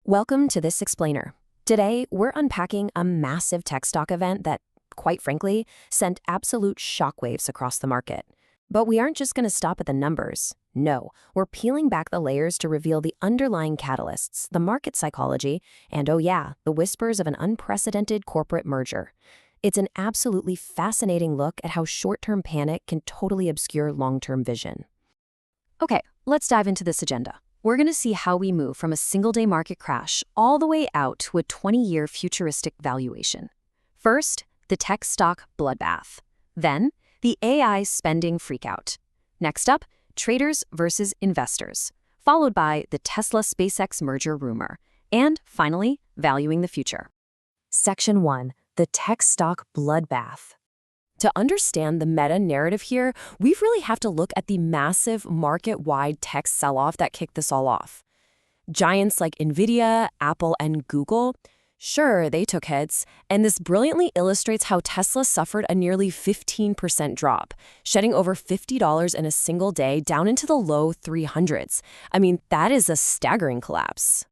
Welcome to this explainer. Today, we're unpacking a massive tech stock event that, quite frankly, sent absolute shockwaves across the market. But we aren't just going to stop at the numbers. No, we're peeling back the layers to reveal the underlying catalysts, the market psychology, and oh yeah, the whispers of an unprecedented corporate merger. It's an absolutely fascinating look at how short-term panic can totally obscure long-term vision. Okay, let's dive into this agenda. We're going to see how we move from a single-day market crash all the way out to a 20-year futuristic valuation. First, the tech stock bloodbath. Then, the AI spending freakout. Next up, traders versus investors, followed by the Tesla-SpaceX merger rumor. And finally, valuing the future. Section 1. The tech stock bloodbath. To understand the meta-narrative here, we really have to look at the massive market-wide tech sell-off that kicked this all off. Giants like NVIDIA, Apple, and Google, sure, they took hits, and this brilliantly illustrates how Tesla suffered a nearly 15% drop, shedding over $50 in a single day down into the low 300s. I mean, that is a staggering collapse.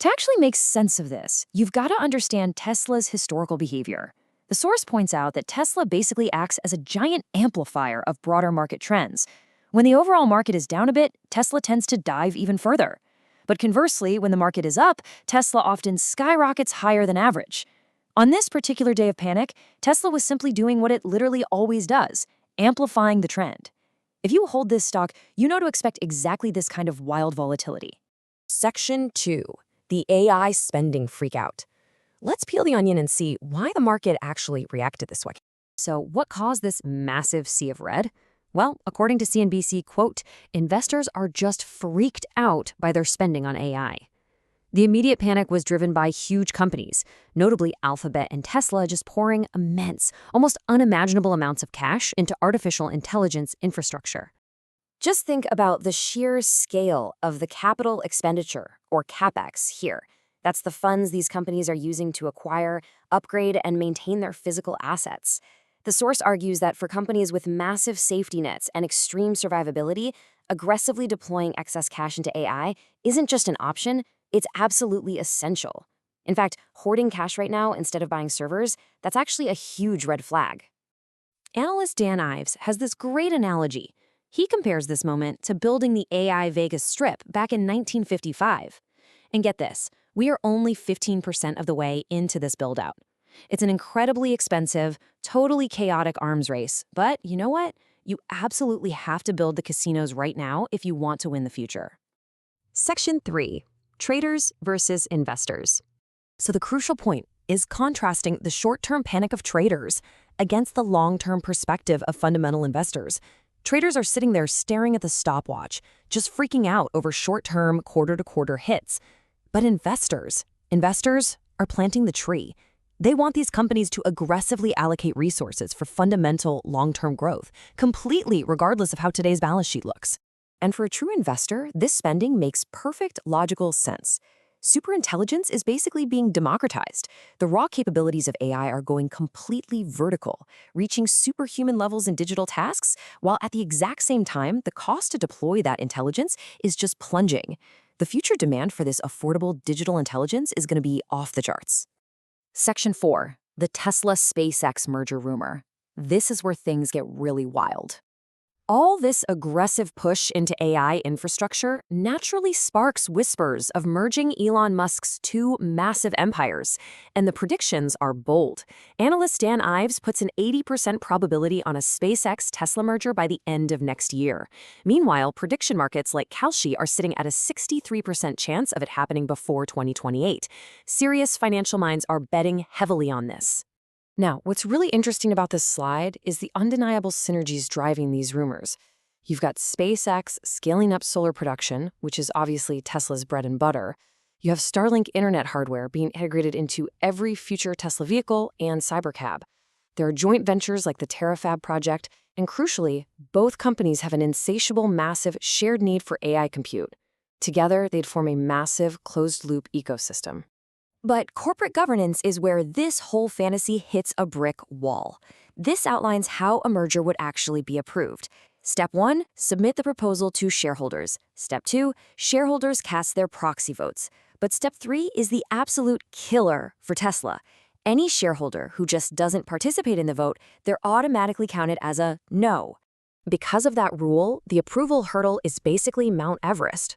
To actually make sense of this, you've got to understand Tesla's historical behavior. The source points out that Tesla basically acts as a giant amplifier of broader market trends. When the overall market is down a bit, Tesla tends to dive even further. But conversely, when the market is up, Tesla often skyrockets higher than average. On this particular day of panic, Tesla was simply doing what it literally always does, amplifying the trend. If you hold this stock, you know to expect exactly this kind of wild volatility. Section 2. The AI spending freakout. Let's peel the onion and see why the market actually reacted this way. So what caused this massive sea of red? Well, according to CNBC, quote, investors are just freaked out by their spending on AI. The immediate panic was driven by huge companies, notably Alphabet and Tesla, just pouring immense, almost unimaginable amounts of cash into artificial intelligence infrastructure. Just think about the sheer scale of the capital expenditure, or CapEx, here. That's the funds these companies are using to acquire, upgrade, and maintain their physical assets. The source argues that for companies with massive safety nets and extreme survivability, aggressively deploying excess cash into AI isn't just an option, it's absolutely essential. In fact, hoarding cash right now instead of buying servers, that's actually a huge red flag. Analyst Dan Ives has this great analogy. He compares this moment to building the AI Vegas Strip back in 1955. And get this, we are only 15% of the way into this build-out. It's an incredibly expensive, totally chaotic arms race, but you know what? You absolutely have to build the casinos right now if you want to win the future. Section 3. Traders versus investors. So the crucial point is contrasting the short-term panic of traders against the long-term perspective of fundamental investors. Traders are sitting there staring at the stopwatch, just freaking out over short-term, quarter-to-quarter hits. But investors are planting the tree. They want these companies to aggressively allocate resources for fundamental long-term growth, completely regardless of how today's balance sheet looks. And for a true investor, this spending makes perfect logical sense. Superintelligence is basically being democratized. The raw capabilities of AI are going completely vertical, reaching superhuman levels in digital tasks, while at the exact same time, the cost to deploy that intelligence is just plunging. The future demand for this affordable digital intelligence is going to be off the charts. Section 4. The Tesla-SpaceX merger rumor. This is where things get really wild. All this aggressive push into AI infrastructure naturally sparks whispers of merging Elon Musk's two massive empires, and the predictions are bold. Analyst Dan Ives puts an 80% probability on a SpaceX-Tesla merger by the end of next year. Meanwhile, prediction markets like Kalshi are sitting at a 63% chance of it happening before 2028. Serious financial minds are betting heavily on this. Now, what's really interesting about this slide is the undeniable synergies driving these rumors. You've got SpaceX scaling up solar production, which is obviously Tesla's bread and butter. You have Starlink internet hardware being integrated into every future Tesla vehicle and Cybercab. There are joint ventures like the Terafab project, and crucially, both companies have an insatiable, massive shared need for AI compute. Together, they'd form a massive, closed-loop ecosystem. But corporate governance is where this whole fantasy hits a brick wall. This outlines how a merger would actually be approved. Step 1, submit the proposal to shareholders. Step 2, shareholders cast their proxy votes. But step 3 is the absolute killer for Tesla. Any shareholder who just doesn't participate in the vote, they're automatically counted as a no. Because of that rule, the approval hurdle is basically Mount Everest.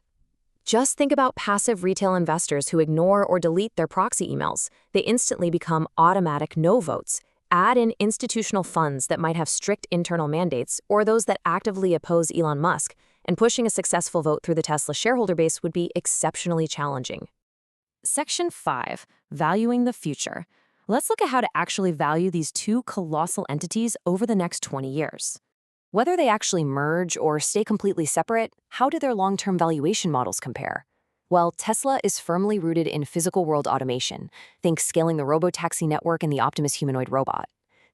Just think about passive retail investors who ignore or delete their proxy emails. They instantly become automatic no votes. Add in institutional funds that might have strict internal mandates or those that actively oppose Elon Musk, and pushing a successful vote through the Tesla shareholder base would be exceptionally challenging. Section 5, Valuing the Future. Let's look at how to actually value these two colossal entities over the next 20 years. Whether they actually merge or stay completely separate, how do their long-term valuation models compare? Well, Tesla is firmly rooted in physical world automation. Think scaling the robotaxi network and the Optimus humanoid robot.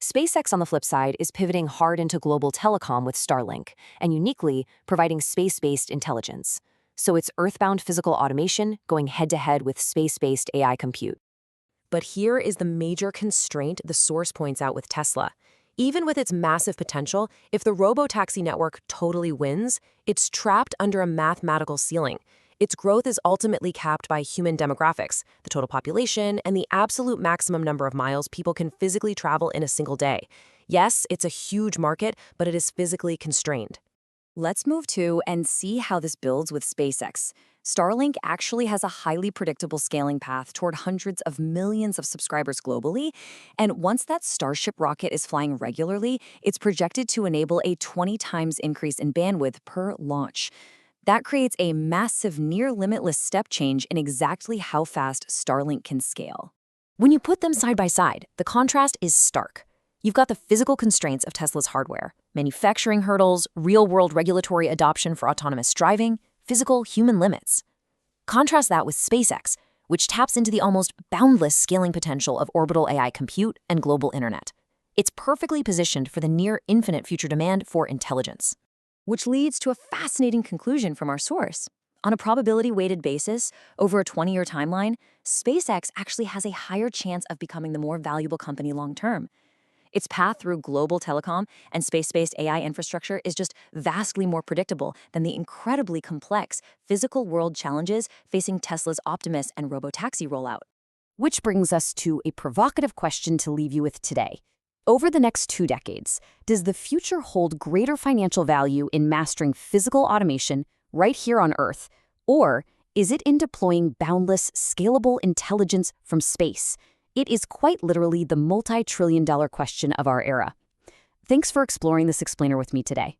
SpaceX, on the flip side, is pivoting hard into global telecom with Starlink, and uniquely providing space-based intelligence. So it's earthbound physical automation going head-to-head with space-based AI compute. But here is the major constraint the source points out with Tesla. Even with its massive potential, if the robotaxi network totally wins, it's trapped under a mathematical ceiling. Its growth is ultimately capped by human demographics, the total population, and the absolute maximum number of miles people can physically travel in a single day. Yes, it's a huge market, but it is physically constrained. Let's move to and see how this builds with SpaceX. Starlink actually has a highly predictable scaling path toward hundreds of millions of subscribers globally, and once that Starship rocket is flying regularly, it's projected to enable a 20 times increase in bandwidth per launch. That creates a massive near-limitless step change in exactly how fast Starlink can scale. When you put them side by side, the contrast is stark. You've got the physical constraints of Tesla's hardware, manufacturing hurdles, real-world regulatory adoption for autonomous driving, physical human limits. Contrast that with SpaceX, which taps into the almost boundless scaling potential of orbital AI compute and global internet. It's perfectly positioned for the near-infinite future demand for intelligence. Which leads to a fascinating conclusion from our source. On a probability-weighted basis, over a 20-year timeline, SpaceX actually has a higher chance of becoming the more valuable company long-term. Its path through global telecom and space-based AI infrastructure is just vastly more predictable than the incredibly complex physical world challenges facing Tesla's Optimus and robotaxi rollout. Which brings us to a provocative question to leave you with today. Over the next 2 decades, does the future hold greater financial value in mastering physical automation right here on Earth, or is it in deploying boundless, scalable intelligence from space? It is quite literally the multi-trillion-dollar question of our era. Thanks for exploring this explainer with me today.